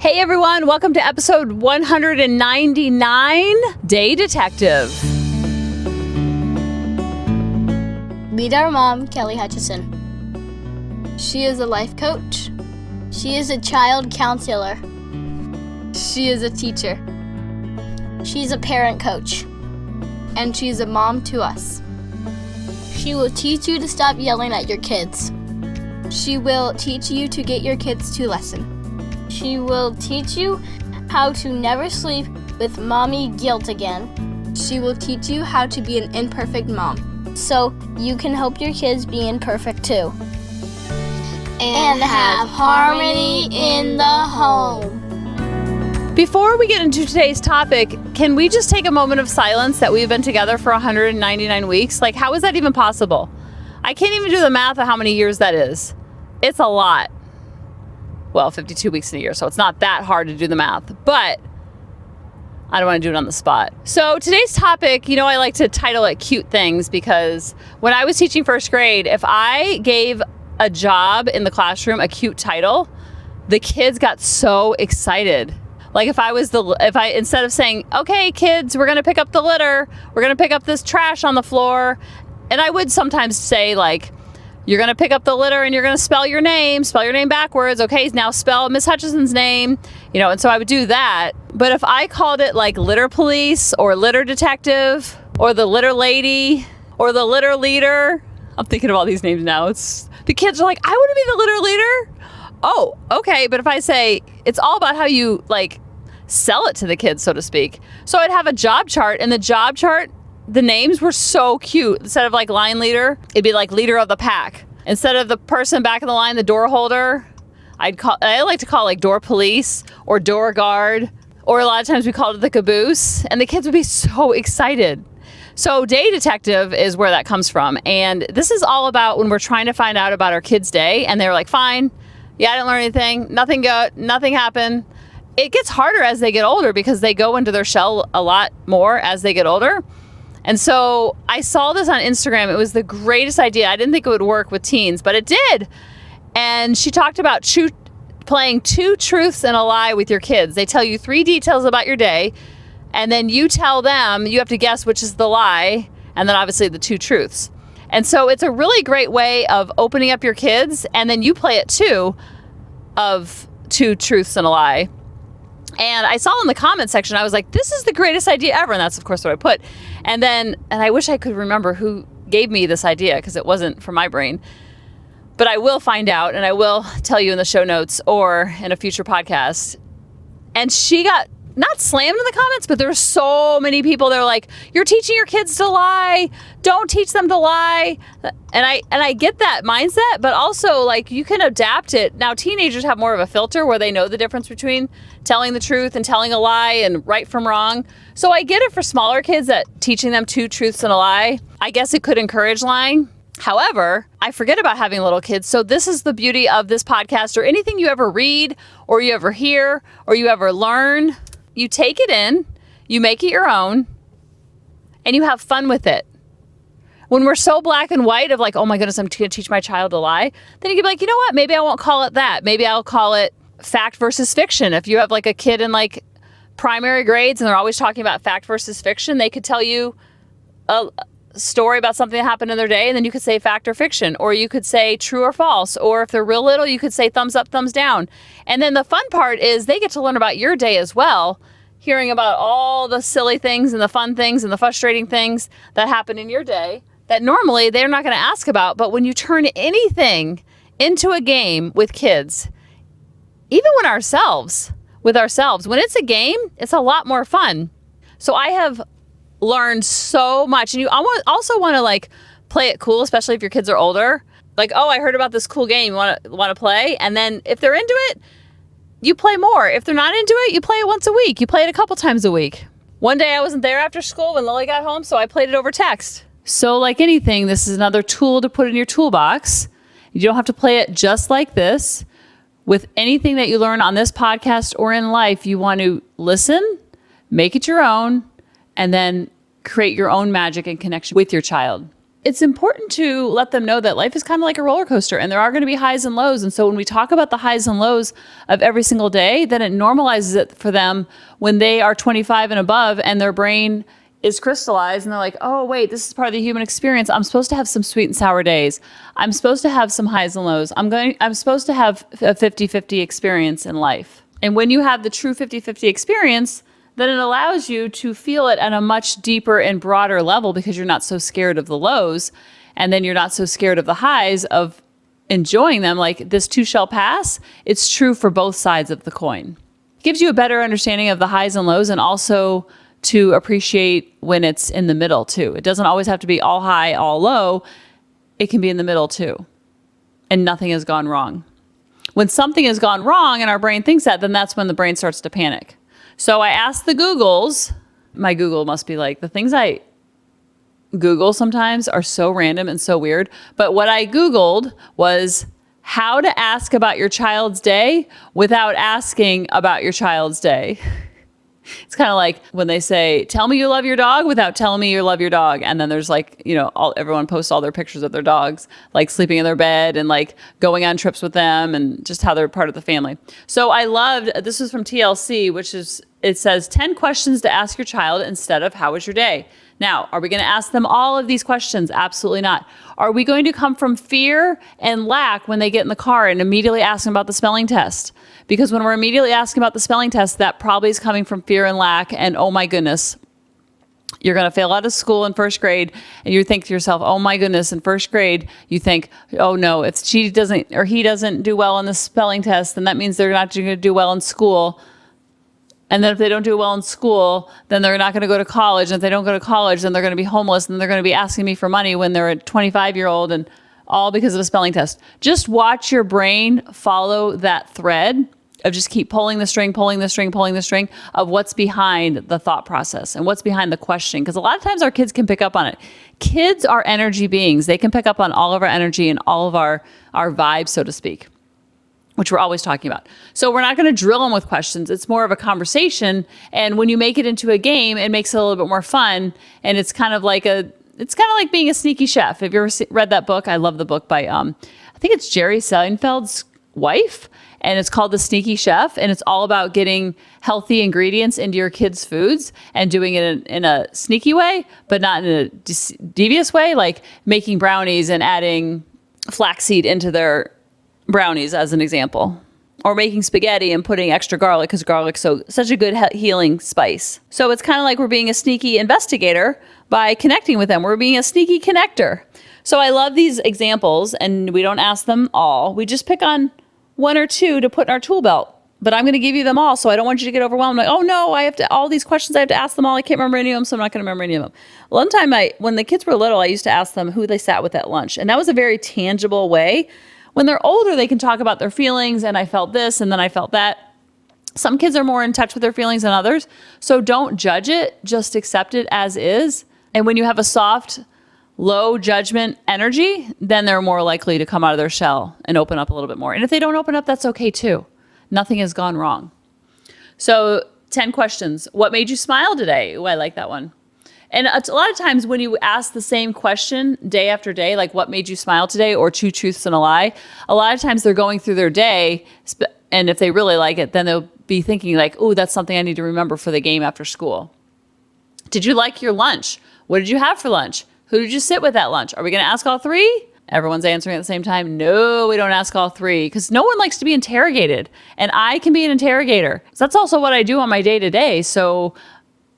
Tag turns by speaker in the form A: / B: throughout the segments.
A: Hey everyone, welcome to episode 199, Day Detective.
B: Meet our mom, Kelly Hutchison. She is a life coach. She is a child counselor. She is a teacher. She's a parent coach. And she's a mom to us. She will teach you to stop yelling at your kids. She will teach you to get your kids to listen. She will teach you how to never sleep with mommy guilt again. She will teach you how to be an imperfect mom, so you can help your kids be imperfect too. And have harmony in the home.
A: Before we get into today's topic, can we just take a moment of silence that we've been together for 199 weeks? Like, how is that even possible? I can't even do the math of how many years that is. It's a lot. Well, 52 weeks in a year, so it's not that hard to do the math, but I don't want to do it on the spot. So today's topic, I like to title it Cute Things, because when I was teaching first grade, if I gave a job in the classroom a cute title, the kids got so excited. Like if I instead of saying, okay, kids, we're going to pick up the litter, we're going to pick up this trash on the floor. And I would sometimes say like, you're going to pick up the litter and you're going to spell your name backwards. Okay, now spell Miss Hutchison's name, and so I would do that. But if I called it like litter police or litter detective or the litter lady or the litter leader, I'm thinking of all these names now. The kids are like, I want to be the litter leader. Oh, okay. But if I say it's all about how you like sell it to the kids, so to speak. So I'd have a job chart, and the job chart, the names were so cute. Instead of like line leader, it'd be like leader of the pack. Instead of the person back in the line, the door holder, I like to call like door police or door guard, or a lot of times we called it the caboose, and the kids would be so excited. So Day Detective is where that comes from. And this is all about when we're trying to find out about our kids' day, and they're like, fine, yeah, I didn't learn anything, nothing happened. It gets harder as they get older because they go into their shell a lot more as they get older. And so I saw this on Instagram. It was the greatest idea. I didn't think it would work with teens, but it did. And she talked about playing 2 truths and a lie with your kids. They tell you 3 details about your day, and then you tell them, you have to guess which is the lie, and then obviously the 2 truths. And so it's a really great way of opening up your kids, and then you play it too, of 2 truths and a lie. And I saw in the comment section, I was like, this is the greatest idea ever. And that's, of course, what I put. And I wish I could remember who gave me this idea, because it wasn't from my brain. But I will find out, and I will tell you in the show notes or in a future podcast. And she got not slammed in the comments, but there were so many people that were like, you're teaching your kids to lie. Don't teach them to lie. And I get that mindset, but also like you can adapt it. Now, teenagers have more of a filter where they know the difference between telling the truth and telling a lie and right from wrong. So I get it for smaller kids that teaching them 2 truths and a lie, I guess it could encourage lying. However, I forget about having little kids. So this is the beauty of this podcast, or anything you ever read or you ever hear or you ever learn. You take it in, you make it your own, and you have fun with it. When we're so black and white of like, oh my goodness, I'm going to teach my child to lie, then you can be like, you know what? Maybe I won't call it that. Maybe I'll call it fact versus fiction. If you have like a kid in like primary grades and they're always talking about fact versus fiction, they could tell you a story about something that happened in their day, and then you could say fact or fiction, or you could say true or false, or if they're real little, you could say thumbs up, thumbs down. And then the fun part is they get to learn about your day as well, hearing about all the silly things and the fun things and the frustrating things that happen in your day that normally they're not going to ask about. But when you turn anything into a game with kids, even when when it's a game, it's a lot more fun. So I have learned so much. And you also want to like play it cool, especially if your kids are older. Like, oh, I heard about this cool game. You want to play? And then if they're into it, you play more. If they're not into it, you play it once a week. You play it a couple times a week. One day I wasn't there after school when Lily got home, so I played it over text. So like anything, this is another tool to put in your toolbox. You don't have to play it just like this. With anything that you learn on this podcast or in life, you want to listen, make it your own, and then create your own magic and connection with your child. it's important to let them know that life is kind of like a roller coaster and there are going to be highs and lows. And so when we talk about the highs and lows of every single day, then it normalizes it for them when they are 25 and above and their brain is crystallized and they're like, oh, wait, this is part of the human experience. I'm supposed to have some sweet and sour days. I'm supposed to have some highs and lows. I'm supposed to have a 50-50 experience in life. And when you have the true 50-50 experience, then it allows you to feel it at a much deeper and broader level because you're not so scared of the lows. And then you're not so scared of the highs of enjoying them. Like this too shall pass. It's true for both sides of the coin. It gives you a better understanding of the highs and lows and also to appreciate when it's in the middle too. It doesn't always have to be all high, all low. It can be in the middle too. And nothing has gone wrong. When something has gone wrong and our brain thinks that, then that's when the brain starts to panic. So I asked the Googles, my Google must be like, the things I Google sometimes are so random and so weird. But what I Googled was how to ask about your child's day without asking about your child's day. It's kind of like when they say, tell me you love your dog without telling me you love your dog. And then there's like, everyone posts all their pictures of their dogs, like sleeping in their bed and like going on trips with them and just how they're part of the family. So I loved, this was from TLC, it says 10 questions to ask your child instead of how was your day? Now, are we going to ask them all of these questions? Absolutely not. Are we going to come from fear and lack when they get in the car and immediately ask them about the spelling test? Because when we're immediately asking about the spelling test, that probably is coming from fear and lack. And oh my goodness, you're going to fail out of school in first grade. And you think to yourself, oh my goodness, in first grade, you think, oh no, if she doesn't or he doesn't do well on the spelling test, then that means they're not going to do well in school. And then if they don't do well in school, then they're not going to go to college. And if they don't go to college, then they're going to be homeless and they're going to be asking me for money when they're a 25-year-old and all because of a spelling test. Just watch your brain follow that thread of just keep pulling the string of what's behind the thought process and what's behind the question. Because a lot of times our kids can pick up on it. Kids are energy beings. They can pick up on all of our energy and all of our vibes, so to speak, which we're always talking about. So we're not going to drill them with questions. It's more of a conversation. And when you make it into a game, it makes it a little bit more fun. And it's kind of like being a sneaky chef. Have you ever read that book? I love the book by, I think it's Jerry Seinfeld's wife. And it's called The Sneaky Chef. And it's all about getting healthy ingredients into your kids' foods and doing it in a sneaky way, but not in a devious way, like making brownies and adding flaxseed into their brownies as an example, or making spaghetti and putting extra garlic because garlic's such a good healing spice. So it's kind of like we're being a sneaky investigator by connecting with them. We're being a sneaky connector. So I love these examples, and we don't ask them all. We just pick on one or two to put in our tool belt. But I'm going to give you them all, so I don't want you to get overwhelmed. Like, oh no, all these questions, I have to ask them all. I can't remember any of them, so I'm not going to remember any of them. One time, when the kids were little, I used to ask them who they sat with at lunch. And that was a very tangible way. When they're older, they can talk about their feelings, and I felt this, and then I felt that. Some kids are more in touch with their feelings than others. So don't judge it, just accept it as is. And when you have a soft, low judgment energy, then they're more likely to come out of their shell and open up a little bit more. And if they don't open up, that's okay too. Nothing has gone wrong. So 10 questions. What made you smile today? Oh, I like that one. And a lot of times when you ask the same question day after day, like what made you smile today or two truths and a lie, a lot of times they're going through their day. And if they really like it, then they'll be thinking like, oh, that's something I need to remember for the game after school. Did you like your lunch? What did you have for lunch? Who did you sit with at lunch? Are we going to ask all three? Everyone's answering at the same time. No, we don't ask all three because no one likes to be interrogated. And I can be an interrogator. So that's also what I do on my day-to-day. So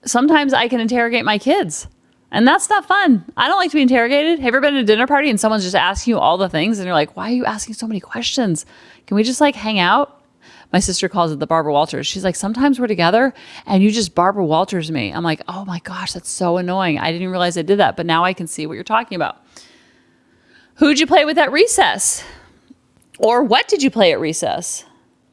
A: sometimes I can interrogate my kids. And that's not fun. I don't like to be interrogated. Have you ever been at a dinner party and someone's just asking you all the things and you're like, why are you asking so many questions? Can we just like hang out? My sister calls it the Barbara Walters. She's like, sometimes we're together and you just Barbara Walters me. I'm like, oh my gosh, that's so annoying. I didn't realize I did that, but now I can see what you're talking about. Who'd you play with at recess? Or what did you play at recess?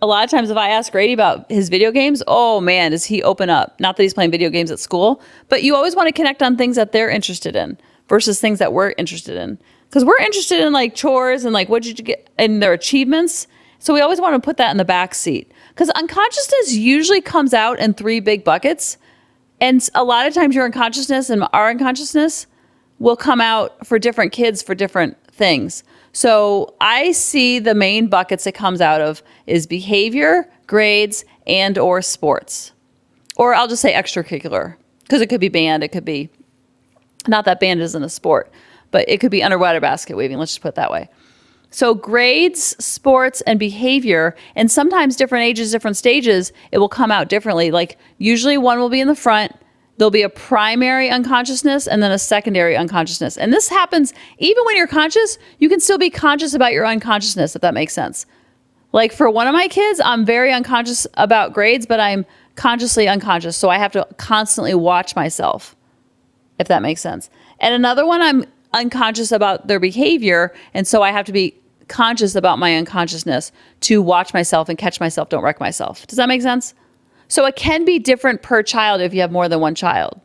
A: A lot of times if I ask Grady about his video games, oh man, does he open up? Not that he's playing video games at school, but you always want to connect on things that they're interested in versus things that we're interested in. Because we're interested in like chores and like what did you get in their achievements. So we always want to put that in the back seat. Because unconsciousness usually comes out in three big buckets. And a lot of times your unconsciousness and our unconsciousness will come out for different kids for different things. So I see the main buckets it comes out of is behavior, grades, and or sports. Or I'll just say extracurricular, because it could be band, it could be, not that band isn't a sport, but it could be underwater basket weaving, let's just put it that way. So grades, sports, and behavior, and sometimes different ages, different stages, it will come out differently. Like usually one will be in the front, there'll be a primary unconsciousness and then a secondary unconsciousness. And this happens even when you're conscious, you can still be conscious about your unconsciousness, if that makes sense. Like for one of my kids, I'm very unconscious about grades, but I'm consciously unconscious. So I have to constantly watch myself, if that makes sense. And another one, I'm unconscious about their behavior. And so I have to be conscious about my unconsciousness to watch myself and catch myself, don't wreck myself. Does that make sense? So it can be different per child if you have more than one child.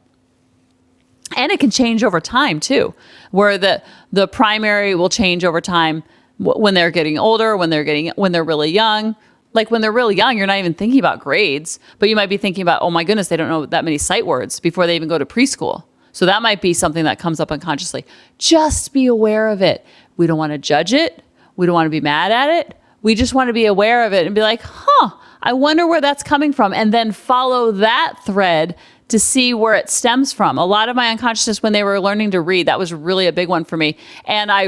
A: And it can change over time too, where the primary will change over time when they're getting older, when they're really young. Like when they're really young, you're not even thinking about grades, but you might be thinking about, oh my goodness, they don't know that many sight words before they even go to preschool. So that might be something that comes up unconsciously. Just be aware of it. We don't want to judge it. We don't want to be mad at it. We just want to be aware of it and be like, I wonder where that's coming from. And then follow that thread to see where it stems from. A lot of my unconsciousness when they were learning to read, that was really a big one for me. And I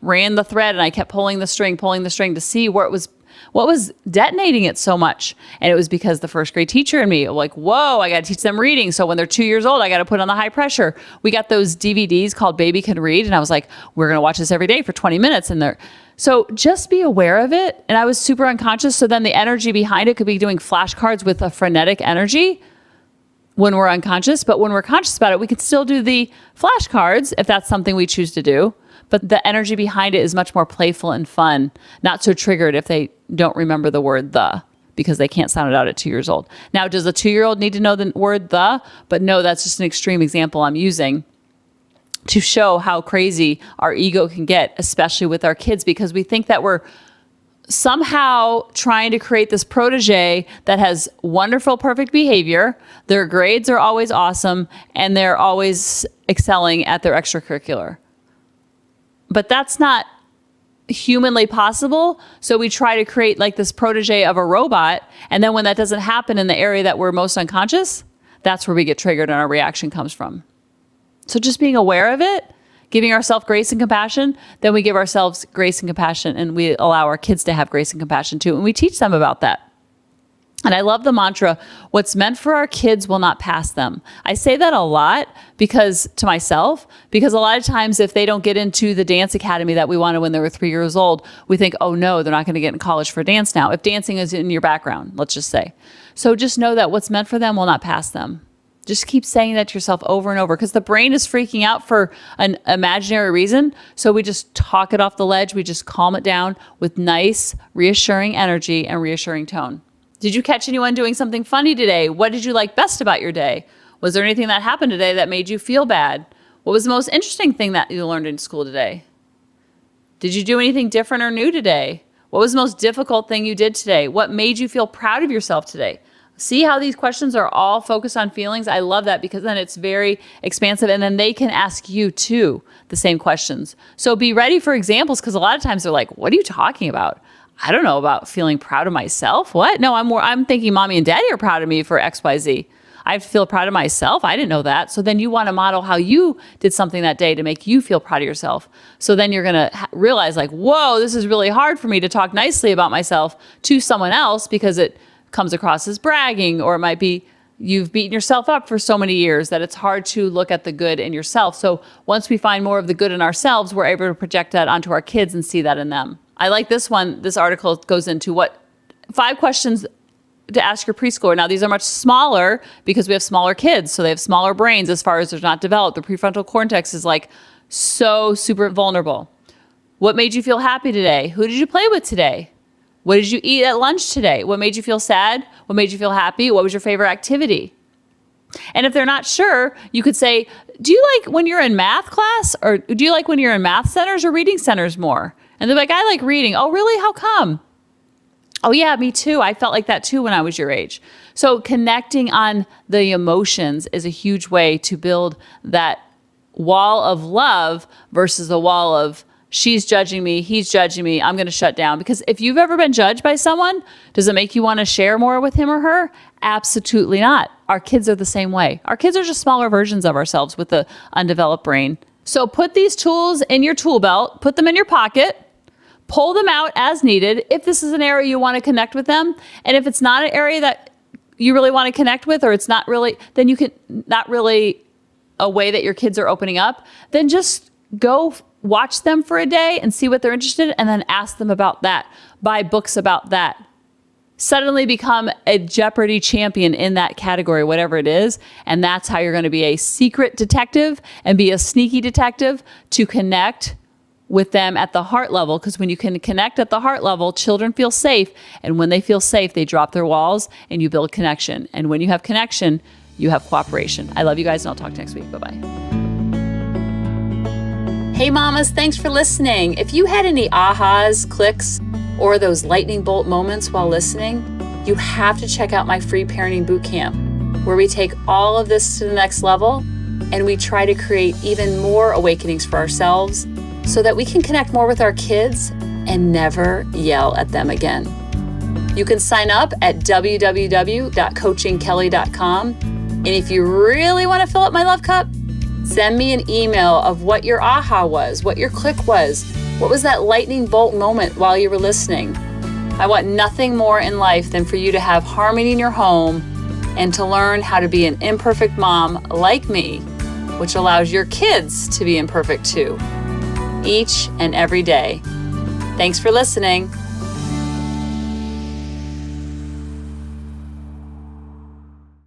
A: ran the thread and I kept pulling the string to see where it was, what was detonating it so much. And it was because the first grade teacher and me, like, whoa, I got to teach them reading. So when they're 2 years old, I got to put on the high pressure. We got those DVDs called Baby Can Read. And I was like, we're going to watch this every day for 20 minutes. So just be aware of it. And I was super unconscious. So then the energy behind it could be doing flashcards with a frenetic energy when we're unconscious. But when we're conscious about it, we could still do the flashcards if that's something we choose to do. But the energy behind it is much more playful and fun, not so triggered if they don't remember the word the, because they can't sound it out at 2 years old. Now, does a 2-year-old need to know the word the? But no, that's just an extreme example I'm using to show how crazy our ego can get, especially with our kids, because we think that we're somehow trying to create this protege that has wonderful, perfect behavior. Their grades are always awesome, and they're always excelling at their extracurricular. But that's not humanly possible. So we try to create like this protege of a robot. And then when that doesn't happen in the area that we're most unconscious, that's where we get triggered and our reaction comes from. So just being aware of it, giving ourselves grace and compassion, then we give ourselves grace and compassion, and we allow our kids to have grace and compassion too. And we teach them about that. And I love the mantra, what's meant for our kids will not pass them. I say that a lot to myself, because a lot of times if they don't get into the dance academy that we wanted when they were 3 years old, we think, oh no, they're not going to get in college for dance now. If dancing is in your background, let's just say. So just know that what's meant for them will not pass them. Just keep saying that to yourself over and over, because the brain is freaking out for an imaginary reason. So we just talk it off the ledge. We just calm it down with nice, reassuring energy and reassuring tone. Did you catch anyone doing something funny today? What did you like best about your day? Was there anything that happened today that made you feel bad? What was the most interesting thing that you learned in school today? Did you do anything different or new today? What was the most difficult thing you did today? What made you feel proud of yourself today? See how these questions are all focused on feelings? I love that, because then it's very expansive, and then they can ask you too the same questions. So be ready for examples, because a lot of times they're like, what are you talking about? I don't know about feeling proud of myself. What? No, I'm thinking mommy and daddy are proud of me for XYZ. I have to feel proud of myself. I didn't know that. So then you want to model how you did something that day to make you feel proud of yourself. So then you're going to realize like, whoa, this is really hard for me to talk nicely about myself to someone else, because it comes across as bragging, or it might be you've beaten yourself up for so many years that it's hard to look at the good in yourself. So once we find more of the good in ourselves, we're able to project that onto our kids and see that in them. I like this one. This article goes into 5 questions to ask your preschooler. Now, these are much smaller because we have smaller kids. So they have smaller brains as far as they're not developed. The prefrontal cortex is like so super vulnerable. What made you feel happy today? Who did you play with today? What did you eat at lunch today? What made you feel sad? What made you feel happy? What was your favorite activity? And if they're not sure, you could say, do you like when you're in math class, or do you like when you're in math centers or reading centers more? And they're like, I like reading. Oh, really? How come? Oh, yeah, me too. I felt like that too when I was your age. So connecting on the emotions is a huge way to build that wall of love versus a wall of she's judging me, he's judging me, I'm going to shut down. Because if you've ever been judged by someone, does it make you want to share more with him or her? Absolutely not. Our kids are the same way. Our kids are just smaller versions of ourselves with the undeveloped brain. So put these tools in your tool belt, put them in your pocket, pull them out as needed. If this is an area you want to connect with them, and if it's not an area that you really want to connect with, or it's not really, then you can not really a way that your kids are opening up, then just go watch them for a day and see what they're interested in, and then ask them about that. Buy books about that. Suddenly become a Jeopardy champion in that category, whatever it is. And that's how you're going to be a secret detective and be a sneaky detective to connect with them at the heart level. Because when you can connect at the heart level, children feel safe. And when they feel safe, they drop their walls and you build connection. And when you have connection, you have cooperation. I love you guys, and I'll talk to you next week. Bye-bye. Hey mamas, thanks for listening. If you had any ahas, clicks, or those lightning bolt moments while listening, you have to check out my free parenting bootcamp, where we take all of this to the next level and we try to create even more awakenings for ourselves so that we can connect more with our kids and never yell at them again. You can sign up at www.coachingkelly.com. And if you really want to fill up my love cup, send me an email of what your aha was, what your click was, what was that lightning bolt moment while you were listening. I want nothing more in life than for you to have harmony in your home and to learn how to be an imperfect mom like me, which allows your kids to be imperfect too, each and every day. Thanks for listening.